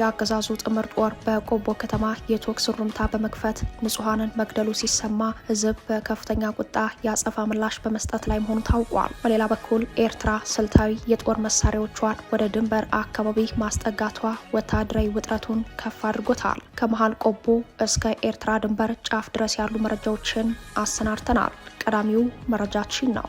የአገዛዙ ጥምር ጦር በቆቦ ከተማ የተኩስ ሩምታ በመክፈት ንጹሃንን መግደሉ ሲሰማ ህዝብ በከፍተኛ ቁጣ የአጸፋ ምላሽ በመስጠት ላይ መሆኑ ታውቋል። በሌላ በኩል ኤርትራ ስልታዊ የጦር መሳሪያዎቿን ወደ ድንበር አካባቢ ማስጠጋቷ ወታደራዊ ውጥረቱን ከፍ አድርጎታል። ከመሃል ቆቦ እስከ ኤርትራ ድንበር ጫፍ ድረስ ያሉ መረጃዎችን አሰናድተናል። ቀዳሚው መረጃችን ነው።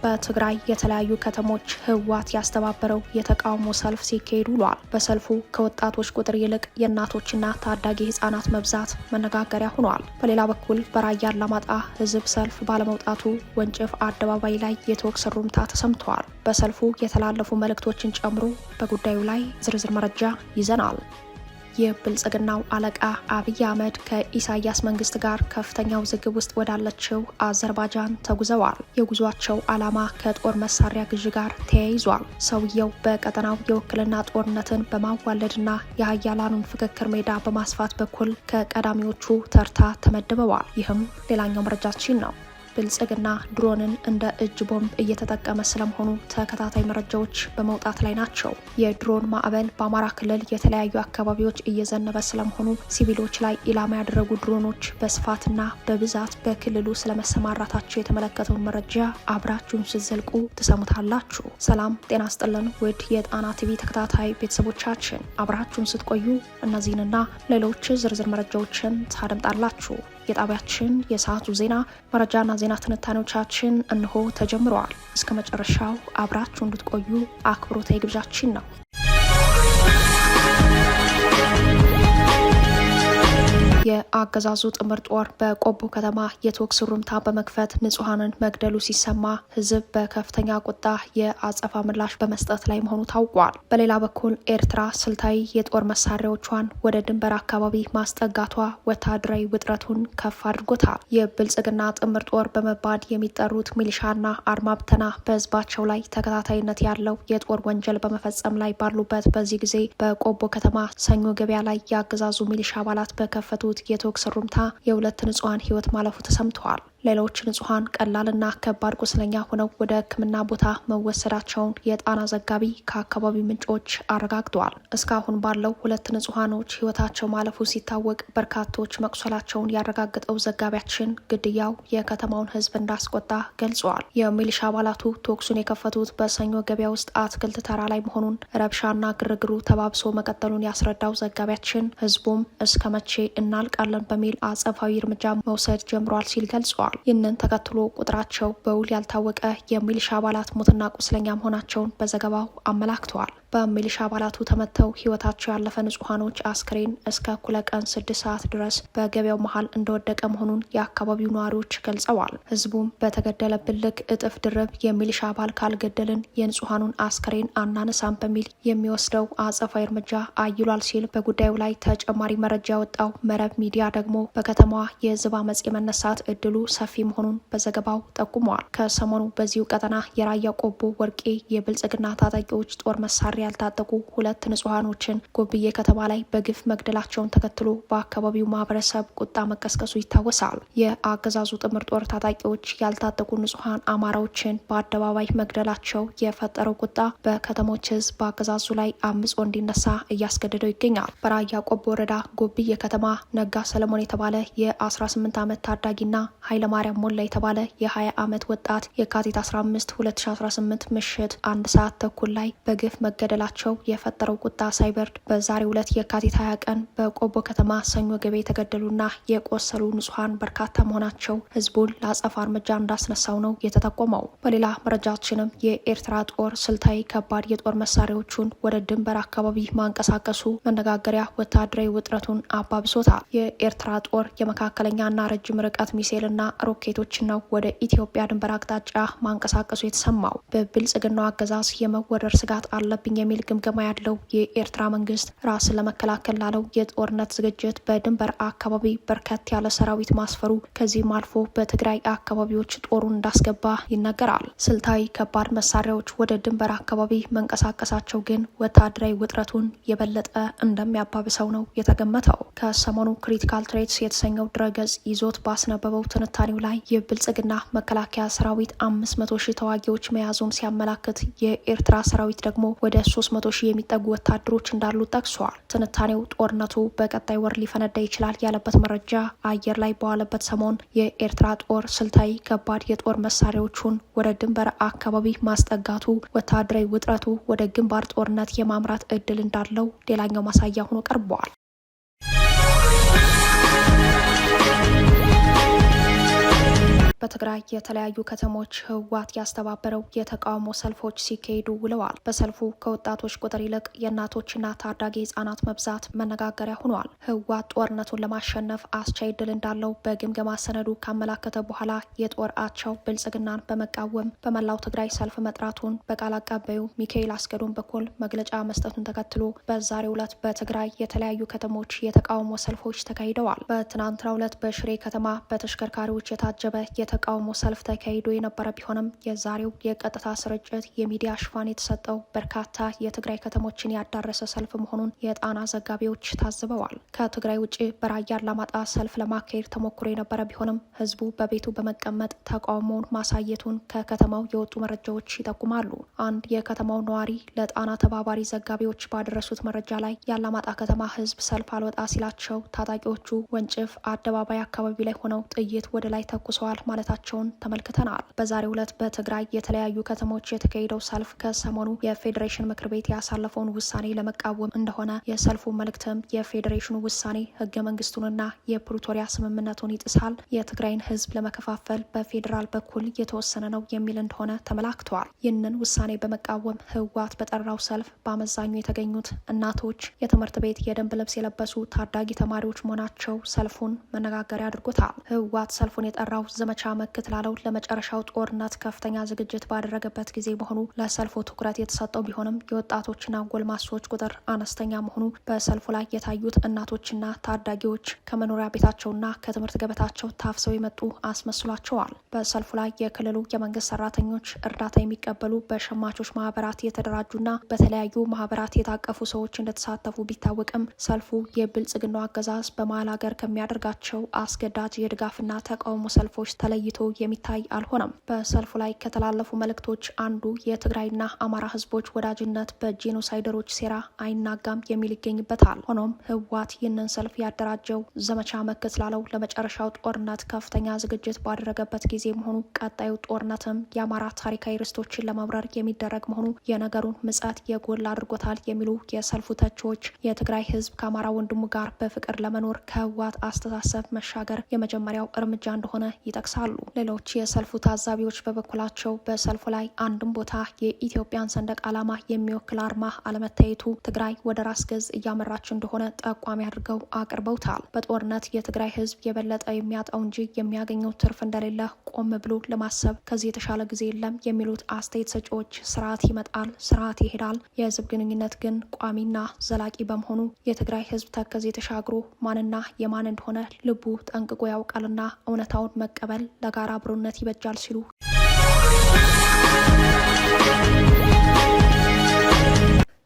በትግራይ የተለያዩ ከተሞች ህወሓት ያስተባበረው የተቃውሞ ሰልፍ ሲካሄድ ውሏል። በሰልፉ ከወጣቶች ቁጥር ይልቅ የእናቶችና ታዳጊ ህጻናት መብዛት መነጋገሪያ ሆኗል። በሌላ በኩል በራያ አላማጣ ህዝብ ሰልፍ ባለመውጣቱ ወንጭፍ አደባባይ ላይ የተኩስ ሩምታ ተሰምተዋል። በሰልፉ የተላለፉ መልእክቶችን ጨምሮ በጉዳዩ ላይ ዝርዝር መረጃ ይዘናል። የብልጽግናው አለቃ አብይ አህመድ ከኢሳያስ መንግስት ጋር ከፍተኛ ውዝግብ ውስጥ ወዳለችው አዘርባጃን ተጉዘዋል። የጉዟቸው ዓላማ ከጦር መሳሪያ ግዥ ጋር ተያይዟል። ሰውየው በቀጠናው የውክልና ጦርነትን በማዋለድና የሀያላኑን ፍክክር ሜዳ በማስፋት በኩል ከቀዳሚዎቹ ተርታ ተመድበዋል። ይህም ሌላኛው መረጃችን ነው። ብልጽግና ድሮንን እንደ እጅ ቦምብ እየተጠቀመ ስለመሆኑ ተከታታይ መረጃዎች በመውጣት ላይ ናቸው። የድሮን ማዕበል በአማራ ክልል የተለያዩ አካባቢዎች እየዘነበ ስለመሆኑ፣ ሲቪሎች ላይ ኢላማ ያደረጉ ድሮኖች በስፋትና በብዛት በክልሉ ስለመሰማራታቸው የተመለከተውን መረጃ አብራችሁን ስትዘልቁ ትሰሙታላችሁ። ሰላም ጤና ስጥልን ውድ የጣና ቲቪ ተከታታይ ቤተሰቦቻችን፣ አብራችሁን ስትቆዩ እነዚህንና ሌሎች ዝርዝር መረጃዎችን ታደምጣላችሁ። የጣቢያችን የሰዓቱ ዜና መረጃና ዜና ትንታኔዎቻችን እንሆ ተጀምረዋል። እስከ መጨረሻው አብራችሁ እንድትቆዩ አክብሮታዊ ግብዣችን ነው። የአገዛዙ ጥምር ጦር በቆቦ ከተማ የተኩስ ሩምታ በመክፈት ንጹሃንን መግደሉ ሲሰማ ህዝብ በከፍተኛ ቁጣ የአጸፋ ምላሽ በመስጠት ላይ መሆኑ ታውቋል። በሌላ በኩል ኤርትራ ስልታዊ የጦር መሳሪያዎቿን ወደ ድንበር አካባቢ ማስጠጋቷ ወታደራዊ ውጥረቱን ከፍ አድርጎታል። የብልጽግና ጥምር ጦር በመባል የሚጠሩት ሚሊሻና አድማ ብተና በህዝባቸው ላይ ተከታታይነት ያለው የጦር ወንጀል በመፈጸም ላይ ባሉበት በዚህ ጊዜ በቆቦ ከተማ ሰኞ ገበያ ላይ የአገዛዙ ሚሊሻ አባላት በከፈቱት የተኩስ ሩምታ የሁለት ንጹሃን ህይወት ማለፉ ተሰምተዋል። ሌሎች ንጹሃን ቀላልና ከባድ ቁስለኛ ሆነው ወደ ሕክምና ቦታ መወሰዳቸውን የጣና ዘጋቢ ከአካባቢው ምንጮች አረጋግጠዋል። እስካሁን ባለው ሁለት ንጹሃኖች ህይወታቸው ማለፉ ሲታወቅ በርካቶች መቁሰላቸውን ያረጋገጠው ዘጋቢያችን ግድያው የከተማውን ህዝብ እንዳስቆጣ ገልጸዋል። የሚሊሻ አባላቱ ተኩሱን የከፈቱት በሰኞ ገበያ ውስጥ አትክልት ተራ ላይ መሆኑን፣ ረብሻና ግርግሩ ተባብሶ መቀጠሉን ያስረዳው ዘጋቢያችን ህዝቡም እስከ መቼ እናልቃለን በሚል አጸፋዊ እርምጃ መውሰድ ጀምሯል ሲል ገልጸዋል። ይህንን ተከትሎ ቁጥራቸው በውል ያልታወቀ የሚሊሻ አባላት ሞትና ቁስለኛ መሆናቸውን በዘገባው አመላክተዋል። በሚሊሻ አባላቱ ተመተው ህይወታቸው ያለፈ ንጹሃኖች አስክሬን እስከ እኩለ ቀን 6 ሰዓት ድረስ በገበያው መሃል እንደወደቀ መሆኑን የአካባቢው ነዋሪዎች ገልጸዋል። ህዝቡም በተገደለብን ልክ እጥፍ ድርብ የሚሊሻ አባል ካልገደልን የንጹሃኑን አስክሬን አናነሳም በሚል የሚወስደው አጸፋዊ እርምጃ አይሏል ሲል በጉዳዩ ላይ ተጨማሪ መረጃ ያወጣው መረብ ሚዲያ ደግሞ በከተማዋ የህዝብ አመጽ የመነሳት እድሉ ሰፊ መሆኑን በዘገባው ጠቁመዋል። ከሰሞኑ በዚሁ ቀጠና የራያ ቆቦ ወርቄ የብልጽግና ታጣቂዎች ጦር መሳሪያ ያልታጠቁ ሁለት ንጹሃኖችን ጎብዬ ከተማ ላይ በግፍ መግደላቸውን ተከትሎ በአካባቢው ማህበረሰብ ቁጣ መቀስቀሱ ይታወሳል። የአገዛዙ ጥምር ጦር ታጣቂዎች ያልታጠቁ ንጹሃን አማራዎችን በአደባባይ መግደላቸው የፈጠረው ቁጣ በከተሞች ህዝብ በአገዛዙ ላይ አምጾ እንዲነሳ እያስገደደው ይገኛል። በራያ ቆቦ ወረዳ ጎብዬ ከተማ ነጋ ሰለሞን የተባለ የ18 ዓመት ታዳጊና ኃይለማርያም ሞላ የተባለ የ20 ዓመት ወጣት የካቲት 15 2018 ምሽት 1 ሰዓት ተኩል ላይ በግፍ መገደላቸው የፈጠረው ቁጣ ሳይበርድ በዛሬው ዕለት የካቲት 20 ቀን በቆቦ ከተማ ሰኞ ገበያ የተገደሉና የቆሰሉ ንጹሃን በርካታ መሆናቸው ህዝቡን ለአጸፋ እርምጃ እንዳስነሳው ነው የተጠቆመው። በሌላ መረጃችንም የኤርትራ ጦር ስልታዊ ከባድ የጦር መሳሪያዎቹን ወደ ድንበር አካባቢ ማንቀሳቀሱ መነጋገሪያ ወታደራዊ ውጥረቱን አባብሶታል። የኤርትራ ጦር የመካከለኛና ረጅም ርቀት ሚሳኤልና ሮኬቶችን ነው ወደ ኢትዮጵያ ድንበር አቅጣጫ ማንቀሳቀሱ የተሰማው። በብልጽግናው አገዛዝ የመወረር ስጋት አለብኝ የሚል ግምገማ ያለው የኤርትራ መንግስት ራስን ለመከላከል ላለው የጦርነት ዝግጅት በድንበር አካባቢ በርከት ያለ ሰራዊት ማስፈሩ፣ ከዚህም አልፎ በትግራይ አካባቢዎች ጦሩን እንዳስገባ ይነገራል። ስልታዊ ከባድ መሳሪያዎች ወደ ድንበር አካባቢ መንቀሳቀሳቸው ግን ወታደራዊ ውጥረቱን የበለጠ እንደሚያባብሰው ነው የተገመተው። ከሰሞኑ ክሪቲካል ትሬትስ የተሰኘው ድረገጽ ይዞት ባስነበበው ትንታኔው ላይ የብልጽግና መከላከያ ሰራዊት 500,000 ተዋጊዎች መያዙን ሲያመላክት የኤርትራ ሰራዊት ደግሞ ወደ ወደ 300 ሺህ የሚጠጉ ወታደሮች እንዳሉ ጠቅሷል። ትንታኔው ጦርነቱ በቀጣይ ወር ሊፈነዳ ይችላል ያለበት መረጃ አየር ላይ በዋለበት ሰሞን የኤርትራ ጦር ስልታዊ ከባድ የጦር መሳሪያዎቹን ወደ ድንበር አካባቢ ማስጠጋቱ ወታደራዊ ውጥረቱ ወደ ግንባር ጦርነት የማምራት እድል እንዳለው ሌላኛው ማሳያ ሆኖ ቀርበዋል። በትግራይ የተለያዩ ከተሞች ህወሓት ያስተባበረው የተቃውሞ ሰልፎች ሲካሄዱ ውለዋል። በሰልፉ ከወጣቶች ቁጥር ይልቅ የእናቶችና ታዳጊ ህጻናት መብዛት መነጋገሪያ ሆኗል። ህወሓት ጦርነቱን ለማሸነፍ አስቻይ ድል እንዳለው በግምገማ ሰነዱ ካመላከተ በኋላ የጦር አቻው ብልጽግናን በመቃወም በመላው ትግራይ ሰልፍ መጥራቱን በቃል አቀባዩ ሚካኤል አስገዶም በኩል መግለጫ መስጠቱን ተከትሎ በዛሬው ዕለት በትግራይ የተለያዩ ከተሞች የተቃውሞ ሰልፎች ተካሂደዋል። በትናንትናው ዕለት በሽሬ ከተማ በተሽከርካሪዎች የታጀበ የተቃውሞ ሰልፍ ተካሂዶ የነበረ ቢሆንም የዛሬው የቀጥታ ስርጭት የሚዲያ ሽፋን የተሰጠው በርካታ የትግራይ ከተሞችን ያዳረሰ ሰልፍ መሆኑን የጣና ዘጋቢዎች ታዝበዋል። ከትግራይ ውጭ በራያ አላማጣ ሰልፍ ለማካሄድ ተሞክሮ የነበረ ቢሆንም ህዝቡ በቤቱ በመቀመጥ ተቃውሞውን ማሳየቱን ከከተማው የወጡ መረጃዎች ይጠቁማሉ። አንድ የከተማው ነዋሪ ለጣና ተባባሪ ዘጋቢዎች ባደረሱት መረጃ ላይ የአላማጣ ከተማ ህዝብ ሰልፍ አልወጣ ሲላቸው ታጣቂዎቹ ወንጭፍ አደባባይ አካባቢ ላይ ሆነው ጥይት ወደ ላይ ተኩሰዋል ማለታቸውን ተመልክተናል። በዛሬው ዕለት በትግራይ የተለያዩ ከተሞች የተካሄደው ሰልፍ ከሰሞኑ የፌዴሬሽን ምክር ቤት ያሳለፈውን ውሳኔ ለመቃወም እንደሆነ የሰልፉ መልእክትም የፌዴሬሽኑ ውሳኔ ህገ መንግስቱንና የፕሪቶሪያ ስምምነቱን ይጥሳል፣ የትግራይን ህዝብ ለመከፋፈል በፌዴራል በኩል የተወሰነ ነው የሚል እንደሆነ ተመላክተዋል። ይህንን ውሳኔ በመቃወም ህወሓት በጠራው ሰልፍ በአመዛኙ የተገኙት እናቶች፣ የትምህርት ቤት የደንብ ልብስ የለበሱ ታዳጊ ተማሪዎች መሆናቸው ሰልፉን መነጋገሪያ አድርጎታል። ህወሓት ሰልፉን የጠራው ዘመቻ መክት ላለው ለመጨረሻው ጦርነት ከፍተኛ ዝግጅት ባደረገበት ጊዜ መሆኑ ለሰልፉ ትኩረት የተሰጠው ቢሆንም የወጣቶችና ጎልማሶች ቁጥር አነስተኛ መሆኑ በሰልፉ ላይ የታዩት እናቶችና ታዳጊዎች ከመኖሪያ ቤታቸውና ከትምህርት ገበታቸው ታፍሰው የመጡ አስመስሏቸዋል። በሰልፉ ላይ የክልሉ የመንግስት ሰራተኞች፣ እርዳታ የሚቀበሉ በሸማቾች ማህበራት የተደራጁና በተለያዩ ማህበራት የታቀፉ ሰዎች እንደተሳተፉ ቢታወቅም ሰልፉ የብልጽግናው አገዛዝ በመሀል ሀገር ከሚያደርጋቸው አስገዳጅ የድጋፍና ተቃውሞ ሰልፎች ተለይቶ የሚታይ አልሆነም። በሰልፉ ላይ ከተላለፉ መልእክቶች አንዱ የትግራይና አማራ ህዝቦች ወዳጅነት በጄኖሳይደሮች ሴራ አይናጋም የሚል ይገኝበታል። ሆኖም ህወሓት ይህንን ሰልፍ ያደራጀው ዘመቻ መክት ላለው ለመጨረሻው ጦርነት ከፍተኛ ዝግጅት ባደረገበት ጊዜ መሆኑ፣ ቀጣዩ ጦርነትም የአማራ ታሪካዊ ርስቶችን ለመብረር የሚደረግ መሆኑ የነገሩን ምጸት የጎላ አድርጎታል የሚሉ የሰልፉ ተቺዎች የትግራይ ህዝብ ከአማራ ወንድሙ ጋር በፍቅር ለመኖር ከህወሓት አስተሳሰብ መሻገር የመጀመሪያው እርምጃ እንደሆነ ይጠቅሳሉ። ሌሎች የሰልፉ ታዛቢዎች በበኩላቸው በሰልፉ ላይ አንድም ቦታ የኢትዮጵያን ሰንደቅ ዓላማ የሚወክል አርማ አለመታየቱ ትግራይ ወደ ራስ ገዝ እያመራች እንደሆነ ጠቋሚ አድርገው አቅርበውታል። በጦርነት የትግራይ ህዝብ የበለጠ የሚያጣው እንጂ የሚያገኘው ትርፍ እንደሌለ ቆም ብሎ ለማሰብ ከዚህ የተሻለ ጊዜ የለም የሚሉት አስተያየት ሰጪዎች ስርዓት ይመጣል፣ ስርዓት ይሄዳል፣ የህዝብ ግንኙነት ግን ቋሚና ዘላቂ በመሆኑ የትግራይ ህዝብ ተከዜ ተሻግሮ ማንና የማን እንደሆነ ልቡ ጠንቅቆ ያውቃልና እውነታውን መቀበል ለጋራ አብሮነት ይበጃል ሲሉ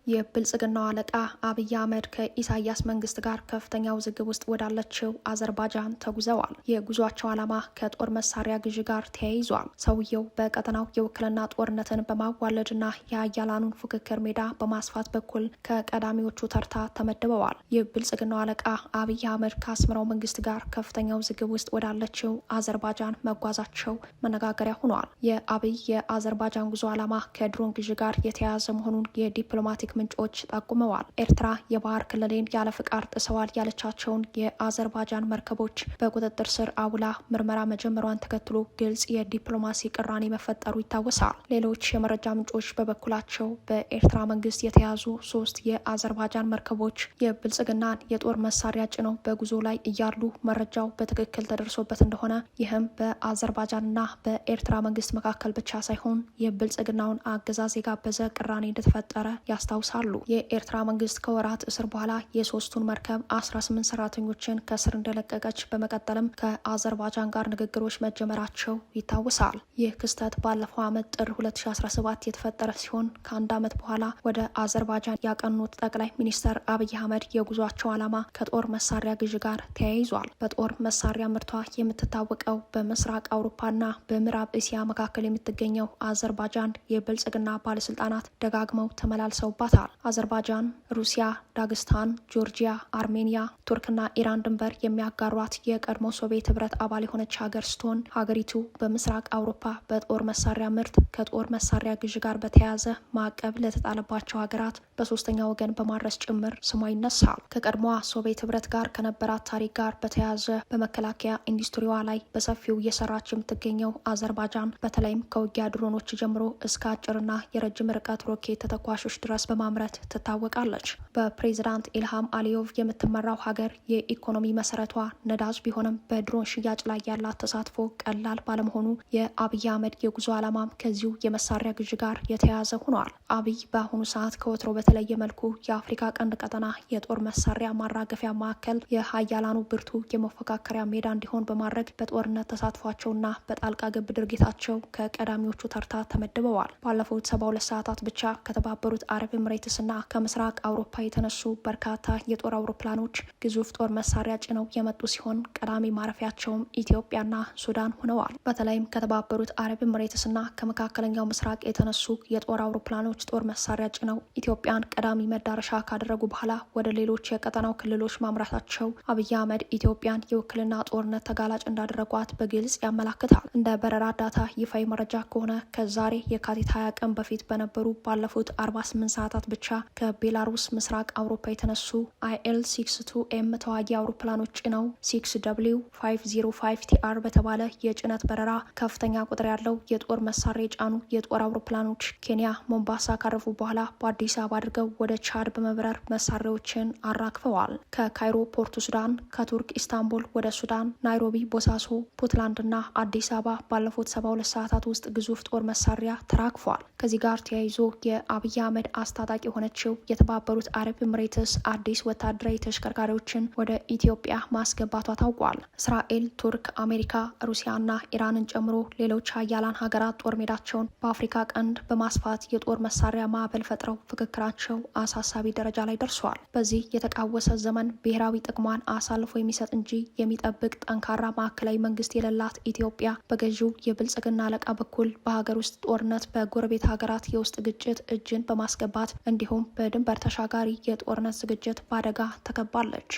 የብልጽግናው አለቃ አብይ አህመድ ከኢሳያስ መንግስት ጋር ከፍተኛ ውዝግብ ውስጥ ወዳለችው አዘርባጃን ተጉዘዋል። የጉዟቸው ዓላማ ከጦር መሳሪያ ግዢ ጋር ተያይዟል። ሰውየው በቀጠናው የውክልና ጦርነትን በማዋለድና የሀያላኑን ፉክክር ሜዳ በማስፋት በኩል ከቀዳሚዎቹ ተርታ ተመድበዋል። የብልጽግናው አለቃ አብይ አህመድ ከአስመራው መንግስት ጋር ከፍተኛ ውዝግብ ውስጥ ወዳለችው አዘርባጃን መጓዛቸው መነጋገሪያ ሆኗል። የአብይ የአዘርባጃን ጉዞ ዓላማ ከድሮን ግዢ ጋር የተያያዘ መሆኑን የዲፕሎማቲክ ምንጮች ጠቁመዋል። ኤርትራ የባህር ክልሌን ያለ ፍቃድ ጥሰዋል ያለቻቸውን የአዘርባጃን መርከቦች በቁጥጥር ስር አውላ ምርመራ መጀመሯን ተከትሎ ግልጽ የዲፕሎማሲ ቅራኔ መፈጠሩ ይታወሳል። ሌሎች የመረጃ ምንጮች በበኩላቸው በኤርትራ መንግስት የተያዙ 3 የአዘርባጃን መርከቦች የብልጽግናን የጦር መሳሪያ ጭነው በጉዞ ላይ እያሉ መረጃው በትክክል ተደርሶበት እንደሆነ፣ ይህም በአዘርባጃንና በኤርትራ መንግስት መካከል ብቻ ሳይሆን የብልጽግናውን አገዛዝ የጋበዘ ቅራኔ እንደተፈጠረ ያስታውሳል። የኤርትራ መንግስት ከወራት እስር በኋላ የሶስቱን መርከብ 18 ሰራተኞችን ከስር እንደለቀቀች በመቀጠልም ከአዘርባጃን ጋር ንግግሮች መጀመራቸው ይታወሳል። ይህ ክስተት ባለፈው ዓመት ጥር 2017 የተፈጠረ ሲሆን ከአንድ ዓመት በኋላ ወደ አዘርባጃን ያቀኑት ጠቅላይ ሚኒስትር አብይ አህመድ የጉዟቸው ዓላማ ከጦር መሳሪያ ግዢ ጋር ተያይዟል። በጦር መሳሪያ ምርቷ የምትታወቀው በምስራቅ አውሮፓና በምዕራብ እስያ መካከል የምትገኘው አዘርባጃን የብልጽግና ባለስልጣናት ደጋግመው ተመላልሰውባታል። ያመላክታል። አዘርባይጃን፣ ሩሲያ፣ ዳግስታን፣ ጆርጂያ፣ አርሜኒያ፣ ቱርክና ኢራን ድንበር የሚያጋሯት የቀድሞ ሶቪየት ህብረት አባል የሆነች ሀገር ስትሆን ሀገሪቱ በምስራቅ አውሮፓ በጦር መሳሪያ ምርት ከጦር መሳሪያ ግዥ ጋር በተያያዘ ማዕቀብ ለተጣለባቸው ሀገራት በሶስተኛ ወገን በማድረስ ጭምር ስሟ ይነሳል። ከቀድሞዋ ሶቪየት ህብረት ጋር ከነበራት ታሪክ ጋር በተያያዘ በመከላከያ ኢንዱስትሪዋ ላይ በሰፊው እየሰራች የምትገኘው አዘርባይጃን በተለይም ከውጊያ ድሮኖች ጀምሮ እስከ አጭርና የረጅም ርቀት ሮኬት ተተኳሾች ድረስ በማምረት ትታወቃለች። በፕሬዚዳንት ኢልሃም አሊዮቭ የምትመራው ሀገር የኢኮኖሚ መሰረቷ ነዳጅ ቢሆንም በድሮን ሽያጭ ላይ ያላት ተሳትፎ ቀላል ባለመሆኑ የአብይ አህመድ የጉዞ ዓላማም ከዚሁ የመሳሪያ ግዥ ጋር የተያያዘ ሆኗል። አብይ በአሁኑ ሰዓት ከወትሮ በተለየ መልኩ የአፍሪካ ቀንድ ቀጠና የጦር መሳሪያ ማራገፊያ ማዕከል፣ የሀያላኑ ብርቱ የመፎካከሪያ ሜዳ እንዲሆን በማድረግ በጦርነት ተሳትፏቸውና በጣልቃ ገብ ድርጊታቸው ከቀዳሚዎቹ ተርታ ተመድበዋል። ባለፉት 72 ሰዓታት ብቻ ከተባበሩት አረብ ኤምሬትስና ከምስራቅ አውሮፓ የተነሱ በርካታ የጦር አውሮፕላኖች ግዙፍ ጦር መሳሪያ ጭነው የመጡ ሲሆን ቀዳሚ ማረፊያቸውም ኢትዮጵያና ሱዳን ሆነዋል። በተለይም ከተባበሩት አረብ ኤምሬትስና ከመካከለኛው ምስራቅ የተነሱ የጦር አውሮፕላኖች ጦር መሳሪያ ጭነው ኢትዮጵያን ቀዳሚ መዳረሻ ካደረጉ በኋላ ወደ ሌሎች የቀጠናው ክልሎች ማምራታቸው አብይ አህመድ ኢትዮጵያን የውክልና ጦርነት ተጋላጭ እንዳደረጓት በግልጽ ያመላክታል። እንደ በረራ ዳታ ይፋዊ መረጃ ከሆነ ከዛሬ የካቲት 20 ቀን በፊት በነበሩ ባለፉት 48 ሰዓታት ብቻ ከቤላሩስ ምስራቅ አውሮፓ የተነሱ IL-62M ተዋጊ አውሮፕላኖች ጭነው 6W505TR በተባለ የጭነት በረራ ከፍተኛ ቁጥር ያለው የጦር መሳሪያ የጫኑ የጦር አውሮፕላኖች ኬንያ ሞምባሳ ካረፉ በኋላ በአዲስ አበባ አድርገው ወደ ቻድ በመብረር መሳሪያዎችን አራክፈዋል። ከካይሮ ፖርቱ ሱዳን፣ ከቱርክ ኢስታንቡል ወደ ሱዳን፣ ናይሮቢ፣ ቦሳሶ፣ ፑንትላንድና አዲስ አበባ ባለፉት 72 ሰዓታት ውስጥ ግዙፍ ጦር መሳሪያ ተራክፏል። ከዚህ ጋር ተያይዞ የአብይ አህመድ አስታጣቂ የሆነችው የተባበሩት አረብ ኤምሬትስ አዲስ ወታደራዊ ተሽከርካሪዎችን ወደ ኢትዮጵያ ማስገባቷ ታውቋል። እስራኤል፣ ቱርክ፣ አሜሪካ፣ ሩሲያና ኢራንን ጨምሮ ሌሎች ሀያላን ሀገራት ጦር ሜዳቸውን በአፍሪካ ቀንድ በማስፋት የጦር መሳሪያ ማዕበል ፈጥረው ፍክክራቸው አሳሳቢ ደረጃ ላይ ደርሷል። በዚህ የተቃወሰ ዘመን ብሔራዊ ጥቅሟን አሳልፎ የሚሰጥ እንጂ የሚጠብቅ ጠንካራ ማዕከላዊ መንግስት የሌላት ኢትዮጵያ በገዢው የብልጽግና አለቃ በኩል በሀገር ውስጥ ጦርነት፣ በጎረቤት ሀገራት የውስጥ ግጭት እጅን በማስገባት እንዲሁም በድንበር ተሻጋሪ የጦርነት ዝግጅት በአደጋ ተከባለች።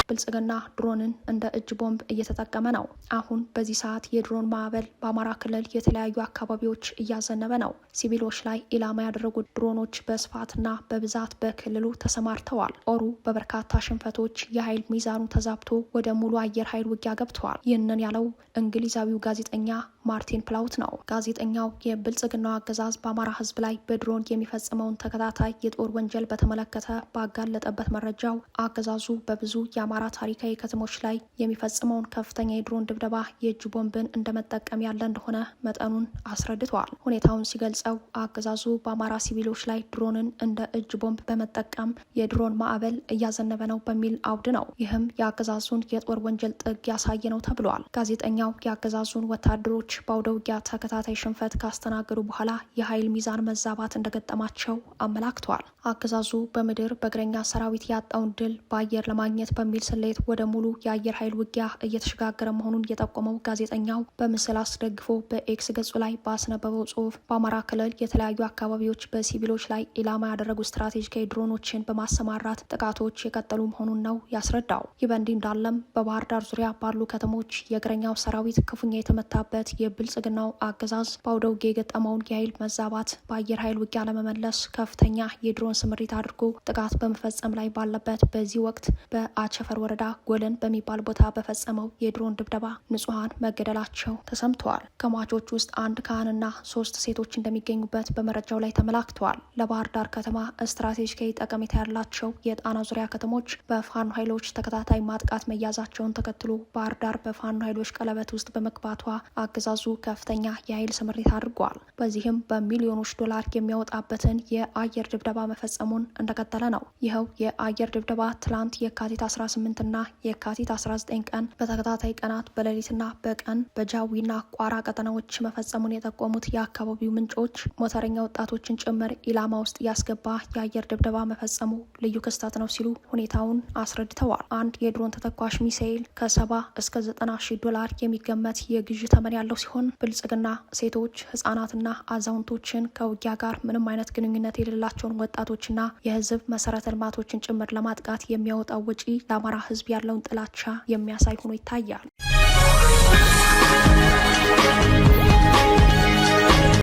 ብልጽግና ድሮንን እንደ እጅ ቦምብ እየተጠቀመ ነው። አሁን በዚህ ሰዓት የድሮን ማዕበል በአማራ ክልል የተለያዩ አካባቢዎች እያዘነበ ነው። ሲቪሎች ላይ ኢላማ ያደረጉ ድሮኖች በስፋትና በብዛት በክልሉ ተሰማርተዋል። ጦሩ በበርካታ ሽንፈቶች የኃይል ሚዛኑ ተዛብቶ ወደ ሙሉ አየር ኃይል ውጊያ ገብተዋል። ይህንን ያለው እንግሊዛዊው ጋዜጠኛ ማርቲን ፕላውት ነው። ጋዜጠኛው የብልጽግናው አገዛዝ በአማራ ሕዝብ ላይ በድሮን የሚፈጽመውን ተከታታይ የጦር ወንጀል በተመለከተ ባጋለጠበት መረጃው አገዛዙ በብዙ የአማራ ታሪካዊ ከተሞች ላይ የሚፈጽመውን ከፍተኛ የድሮን ድብደባ የእጅ ቦምብን እንደመጠቀም ያለ እንደሆነ መጠኑን አስረድተዋል። ሁኔታውን ሲገልጸው አገዛዙ በአማራ ሲቪሎች ላይ ድሮንን እንደ እጅ ቦምብ በመጠቀም የድሮን ማዕበል እያዘነበ ነው በሚል አውድ ነው። ይህም የአገዛዙን የጦር ወንጀል ጥግ ያሳየ ነው ተብሏል። ጋዜጠኛው የአገዛዙን ወታደሮች በአውደ ውጊያ ተከታታይ ሽንፈት ካስተናገዱ በኋላ የኃይል ሚዛን መዛባት እንደገጠማቸው አመላክተዋል። አገዛዙ በምድር በእግረኛ ሰራዊት ያጣውን ድል በአየር ለማግኘት በሚል ስሌት ወደ ሙሉ የአየር ኃይል ውጊያ እየተሸጋገረ መሆኑን የጠቆመው ጋዜጠኛው በምስል አስደግፎ በኤክስ ገጹ ላይ ባስነበበው ጽሑፍ በአማራ ክልል የተለያዩ አካባቢዎች በሲቪሎች ላይ ኢላማ ያደረጉ ስትራቴጂካዊ ድሮኖችን በማሰማራት ጥቃቶች የቀጠሉ መሆኑን ነው ያስረዳው። ይህ በእንዲህ እንዳለም በባህር ዳር ዙሪያ ባሉ ከተሞች የእግረኛው ሰራዊት ክፉኛ የተመታበት የብልጽግናው አገዛዝ በአውደ ውጊያ የገጠመውን የኃይል መዛባት በአየር ኃይል ውጊያ ለመመለስ ከፍተኛ የድሮን ስምሪት አድርጎ ጥቃት በመፈጸም ላይ ባለበት በዚህ ወቅት በአቸፈር ወረዳ ጎለን በሚባል ቦታ በፈጸመው የድሮን ድብደባ ንጹሐን መገደላቸው ተሰምተዋል። ከሟቾች ውስጥ አንድ ካህንና 3 ሴቶች እንደሚገኙበት በመረጃው ላይ ተመላክተዋል። ለባህር ዳር ከተማ ስትራቴጂካዊ ጠቀሜታ ያላቸው የጣና ዙሪያ ከተሞች በፋኖ ኃይሎች ተከታታይ ማጥቃት መያዛቸውን ተከትሎ ባህር ዳር በፋኖ ኃይሎች ቀለበት ውስጥ በመግባቷ አገዛዙ ከፍተኛ የኃይል ስምሪት አድርጓል። በዚህም በሚሊዮኖች ዶላር የሚያወጣበትን የአየር ድብደባ መፈጸሙን እንደቀጠለ ነው። ይኸው የአየር ድብደባ ትላንት የካቲት 18 እና የካቲት 19 ቀን በተከታታይ ቀናት በሌሊትና በቀን በጃዊና ቋራ ቀጠናዎች መፈጸሙን የጠቆሙት የአካባቢው ምንጮች ሞተረኛ ወጣቶችን ጭምር ኢላማ ውስጥ ያስገባ የአየር ድብደባ መፈጸሙ ልዩ ክስተት ነው ሲሉ ሁኔታውን አስረድተዋል። አንድ የድሮን ተተኳሽ ሚሳኤል ከ70 እስከ 90 ሺህ ዶላር የሚገመት የግዥ ተመን ያለው ያለው ሲሆን ብልጽግና ሴቶች፣ ህጻናትና አዛውንቶችን ከውጊያ ጋር ምንም አይነት ግንኙነት የሌላቸውን ወጣቶችና የህዝብ መሰረተ ልማቶችን ጭምር ለማጥቃት የሚያወጣው ወጪ ለአማራ ህዝብ ያለውን ጥላቻ የሚያሳይ ሆኖ ይታያል።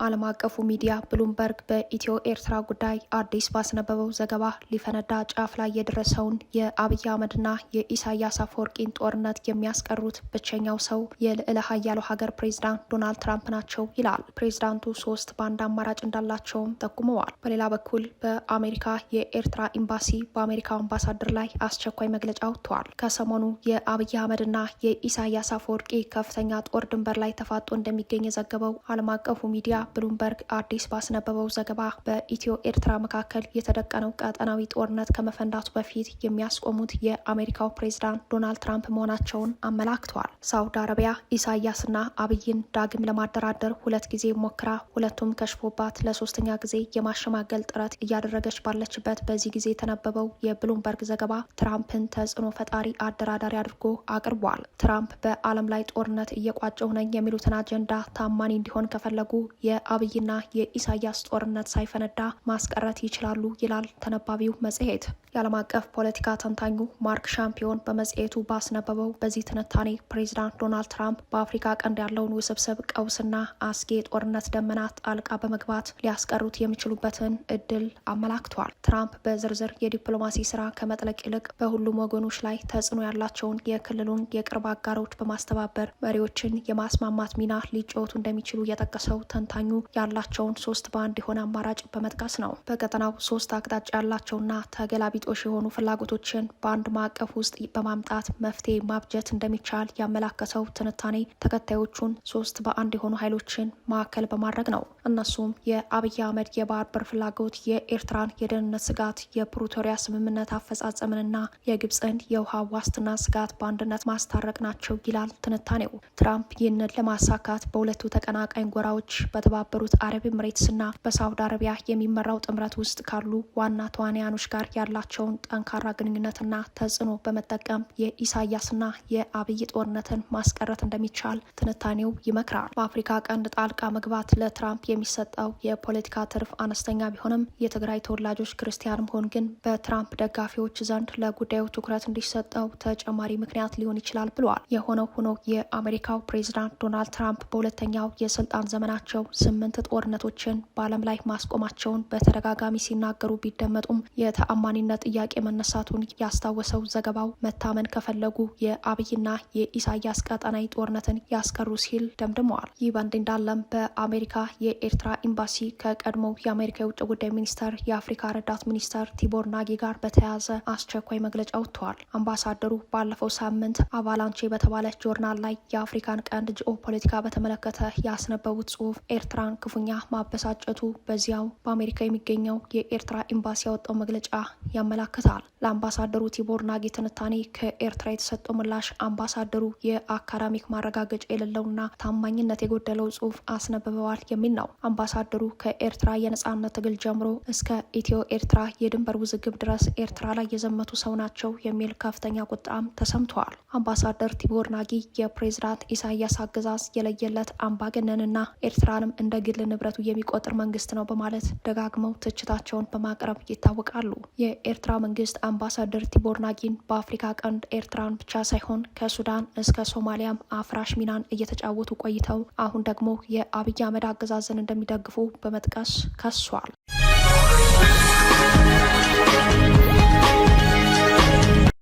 ዓለም አቀፉ ሚዲያ ብሉምበርግ በኢትዮ ኤርትራ ጉዳይ አዲስ ባስነበበው ዘገባ ሊፈነዳ ጫፍ ላይ የደረሰውን የአብይ አህመድና የኢሳያስ አፈወርቂን ጦርነት የሚያስቀሩት ብቸኛው ሰው የልዕለ ኃያሉ ሀገር ፕሬዝዳንት ዶናልድ ትራምፕ ናቸው ይላል። ፕሬዝዳንቱ 3 በአንድ አማራጭ እንዳላቸውም ጠቁመዋል። በሌላ በኩል በአሜሪካ የኤርትራ ኤምባሲ በአሜሪካ አምባሳደር ላይ አስቸኳይ መግለጫ አውጥተዋል። ከሰሞኑ የአብይ አህመድና የኢሳያስ አፈወርቂ ከፍተኛ ጦር ድንበር ላይ ተፋጦ እንደሚገኝ የዘገበው ዓለም አቀፉ ሚዲያ ብሉምበርግ አዲስ ባስነበበው ዘገባ በኢትዮ ኤርትራ መካከል የተደቀነው ቀጠናዊ ጦርነት ከመፈንዳቱ በፊት የሚያስቆሙት የአሜሪካው ፕሬዝዳንት ዶናልድ ትራምፕ መሆናቸውን አመላክተዋል። ሳውዲ አረቢያ ኢሳያስና አብይን ዳግም ለማደራደር 2 ጊዜ ሞክራ ሁለቱም ከሽፎባት ለ3ኛ ጊዜ የማሸማገል ጥረት እያደረገች ባለችበት በዚህ ጊዜ የተነበበው የብሉምበርግ ዘገባ ትራምፕን ተጽዕኖ ፈጣሪ አደራዳሪ አድርጎ አቅርቧል። ትራምፕ በዓለም ላይ ጦርነት እየቋጨሁ ነኝ የሚሉትን አጀንዳ ታማኒ እንዲሆን ከፈለጉ የአብይና የኢሳያስ ጦርነት ሳይፈነዳ ማስቀረት ይችላሉ ይላል ተነባቢው መጽሔት። የዓለም አቀፍ ፖለቲካ ተንታኙ ማርክ ሻምፒዮን በመጽሔቱ ባስነበበው በዚህ ትንታኔ ፕሬዚዳንት ዶናልድ ትራምፕ በአፍሪካ ቀንድ ያለውን ውስብስብ ቀውስና አስጊ የጦርነት ደመና ጣልቃ በመግባት ሊያስቀሩት የሚችሉበትን እድል አመላክቷል። ትራምፕ በዝርዝር የዲፕሎማሲ ስራ ከመጥለቅ ይልቅ በሁሉም ወገኖች ላይ ተጽዕኖ ያላቸውን የክልሉን የቅርብ አጋሮች በማስተባበር መሪዎችን የማስማማት ሚና ሊጫወቱ እንደሚችሉ የጠቀሰው ተንታኙ ያላቸውን 3 በአንድ የሆነ አማራጭ በመጥቀስ ነው። በቀጠናው 3 አቅጣጫ ያላቸውና ተገላቢጦሽ የሆኑ ፍላጎቶችን በአንድ ማዕቀፍ ውስጥ በማምጣት መፍትሄ ማብጀት እንደሚቻል ያመላከተው ትንታኔ ተከታዮቹን 3 በአንድ የሆኑ ኃይሎችን ማዕከል በማድረግ ነው። እነሱም የአብይ አህመድ የባህር በር ፍላጎት፣ የኤርትራን የደህንነት ስጋት፣ የፕሪቶሪያ ስምምነት አፈጻጸምንና የግብፅን የውሃ ዋስትና ስጋት በአንድነት ማስታረቅ ናቸው ይላል ትንታኔው። ትራምፕ ይህንን ለማሳካት በሁለቱ ተቀናቃኝ ጎራዎች በተባበሩት አረብ ኤምሬትስና በሳውዲ አረቢያ የሚመራው ጥምረት ውስጥ ካሉ ዋና ተዋንያኖች ጋር ያላቸውን ጠንካራ ግንኙነትና ተጽዕኖ በመጠቀም የኢሳያስና የአብይ ጦርነትን ማስቀረት እንደሚቻል ትንታኔው ይመክራል። በአፍሪካ ቀንድ ጣልቃ መግባት ለትራምፕ የሚሰጠው የፖለቲካ ትርፍ አነስተኛ ቢሆንም የትግራይ ተወላጆች ክርስቲያን መሆን ግን በትራምፕ ደጋፊዎች ዘንድ ለጉዳዩ ትኩረት እንዲሰጠው ተጨማሪ ምክንያት ሊሆን ይችላል ብለዋል። የሆነው ሆኖ የአሜሪካው ፕሬዚዳንት ዶናልድ ትራምፕ በሁለተኛው የስልጣን ዘመናቸው 8 ጦርነቶችን በዓለም ላይ ማስቆማቸውን በተደጋጋሚ ሲናገሩ ቢደመጡም የተአማኒነት ጥያቄ መነሳቱን ያስታወሰው ዘገባው መታመን ከፈለጉ የአብይና የኢሳያስ ቀጠናዊ ጦርነትን ያስቀሩ ሲል ደምድመዋል። ይህ በእንዲህ እንዳለም በአሜሪካ የኤርትራ ኤምባሲ ከቀድሞው የአሜሪካ የውጭ ጉዳይ ሚኒስተር የአፍሪካ ረዳት ሚኒስተር ቲቦር ናጊ ጋር በተያያዘ አስቸኳይ መግለጫ ወጥተዋል። አምባሳደሩ ባለፈው ሳምንት አቫላንቼ በተባለ ጆርናል ላይ የአፍሪካን ቀንድ ጂኦ ፖለቲካ በተመለከተ ያስነበቡት ጽሑፍ ኤርትራን ክፉኛ ማበሳጨቱ በዚያው በአሜሪካ የሚገኘው የኤርትራ ኤምባሲ ያወጣው መግለጫ ያመላክታል። ለአምባሳደሩ ቲቦር ናጊ ትንታኔ ከኤርትራ የተሰጠው ምላሽ አምባሳደሩ የአካዳሚክ ማረጋገጫ የሌለውና ታማኝነት የጎደለው ጽሑፍ አስነብበዋል የሚል ነው። አምባሳደሩ ከኤርትራ የነጻነት ትግል ጀምሮ እስከ ኢትዮ ኤርትራ የድንበር ውዝግብ ድረስ ኤርትራ ላይ የዘመቱ ሰው ናቸው የሚል ከፍተኛ ቁጣም ተሰምተዋል። አምባሳደር ቲቦር ናጊ የፕሬዝዳንት ኢሳያስ አገዛዝ የለየለት አምባገነንና ኤርትራንም እንደ ግል ንብረቱ የሚቆጥር መንግስት ነው በማለት ደጋግመው ትችታቸውን በማቅረብ ይታወቃሉ። የኤርትራ መንግስት አምባሳደር ቲቦር ናጊን በአፍሪካ ቀንድ ኤርትራን ብቻ ሳይሆን ከሱዳን እስከ ሶማሊያም አፍራሽ ሚናን እየተጫወቱ ቆይተው አሁን ደግሞ የአብይ አህመድ አገዛዝን እንደሚደግፉ በመጥቀስ ከሷል።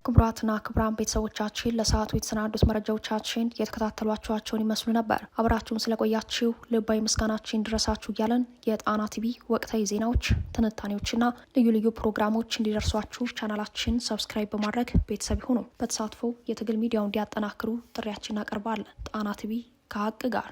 ክቡራትና ክቡራን ቤተሰቦቻችን ለሰዓቱ የተሰናዱት መረጃዎቻችን የተከታተሏቸዋቸውን ይመስሉ ነበር። አብራችሁን ስለቆያችሁ ልባዊ ምስጋናችን ድረሳችሁ እያለን የጣና ቲቪ ወቅታዊ ዜናዎች፣ ትንታኔዎችና ልዩ ልዩ ፕሮግራሞች እንዲደርሷችሁ ቻናላችን ሰብስክራይብ በማድረግ ቤተሰብ ይሁኑ። በተሳትፎ የትግል ሚዲያውን እንዲያጠናክሩ ጥሪያችን እናቀርባለን። ጣና ቲቪ ከሀቅ ጋር